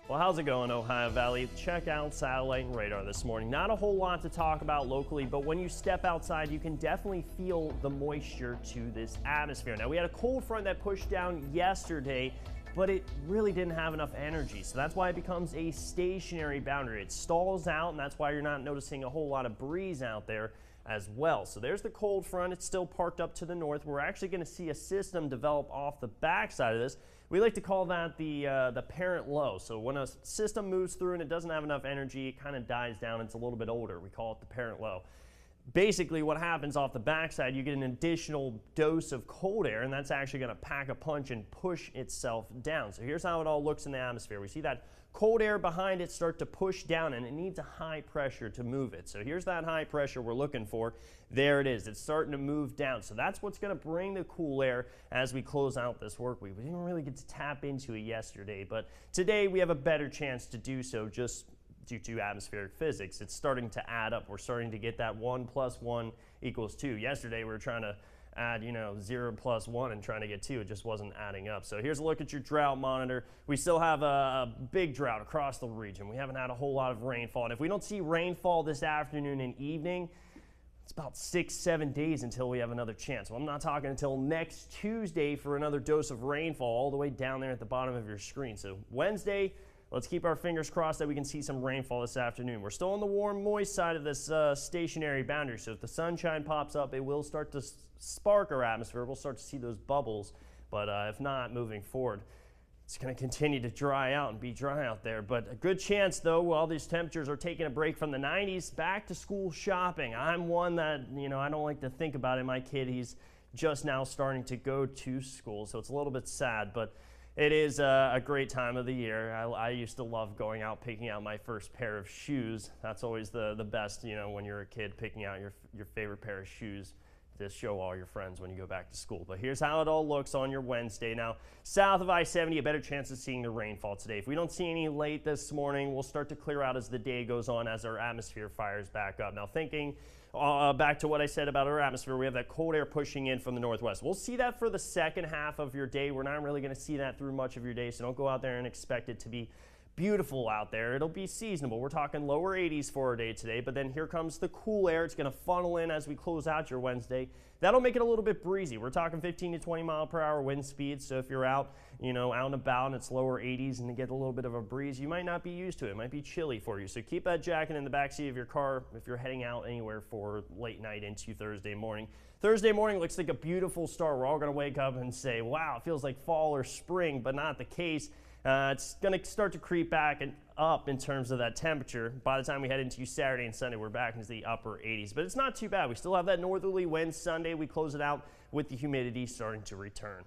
Well, how's it going, Ohio Valley? Check out satellite and radar this morning. Not a whole lot to talk about locally, but when you step outside, you can definitely feel the moisture to this atmosphere. Now, we had a cold front that pushed down yesterday, but it really didn't have enough energy. So that's why it becomes a stationary boundary. It stalls out, and that's why you're not noticing a whole lot of breeze out there as well. So there's the cold front. It's still parked up to the north. We're actually going to see a system develop off the backside of this. We like to call that the parent low. So when a system moves through and it doesn't have enough energy, it kind of dies down. It's a little bit older. We call it the parent low. Basically, what happens off the backside, you get an additional dose of cold air, and that's actually going to pack a punch and push itself down. So here's how it all looks in the atmosphere. We see that cold air behind it start to push down, and it needs a high pressure to move it. So here's that high pressure we're looking for. There it is. It's starting to move down. So that's what's going to bring the cool air as we close out this work week. We didn't really get to tap into it yesterday, but today we have a better chance to do so just due to atmospheric physics. It's starting to add up. We're starting to get that 1 + 1 = 2. Yesterday we were trying to add 0 + 1 and trying to get 2. It just wasn't adding up. So here's a look at your drought monitor. We still have a big drought across the region. We haven't had a whole lot of rainfall, and if we don't see rainfall this afternoon and evening, it's about 6-7 days until we have another chance. Well, I'm not talking until next Tuesday for another dose of rainfall all the way down there at the bottom of your screen. So Wednesday, let's keep our fingers crossed that we can see some rainfall this afternoon. We're still on the warm, moist side of this stationary boundary, so if the sunshine pops up, it will start to spark our atmosphere. We'll start to see those bubbles, but if not, moving forward, it's going to continue to dry out and be dry out there. But a good chance, though, while these temperatures are taking a break from the 90s, back to school shopping. I'm one that, I don't like to think about it. My kid, he's just now starting to go to school, so it's a little bit sad, but it is a great time of the year. I used to love going out, picking out my first pair of shoes. That's always the best, when you're a kid, picking out your favorite pair of shoes to show all your friends when you go back to school. But here's how it all looks on your Wednesday. Now, south of I-70, a better chance of seeing the rainfall today. If we don't see any late this morning, we'll start to clear out as the day goes on, as our atmosphere fires back up. Now, thinking back to what I said about our atmosphere, we have that cold air pushing in from the northwest. We'll see that for the second half of your day. We're not really going to see that through much of your day, so don't go out there and expect it to be beautiful out there. It'll be seasonable. We're talking lower 80s for our day today, but then here comes the cool air. It's going to funnel in as we close out your Wednesday. That'll make it a little bit breezy. We're talking 15 to 20 mile per hour wind speeds, so if you're out, out and about and it's lower 80s and you get a little bit of a breeze, you might not be used to it. It might be chilly for you, so keep that jacket in the backseat of your car if you're heading out anywhere for late night into Thursday morning. Thursday morning looks like a beautiful start. We're all going to wake up and say, wow, it feels like fall or spring, but not the case. It's going to start to creep back and up in terms of that temperature. By the time we head into Saturday and Sunday, we're back into the upper 80s. But it's not too bad. We still have that northerly wind Sunday. We close it out with the humidity starting to return.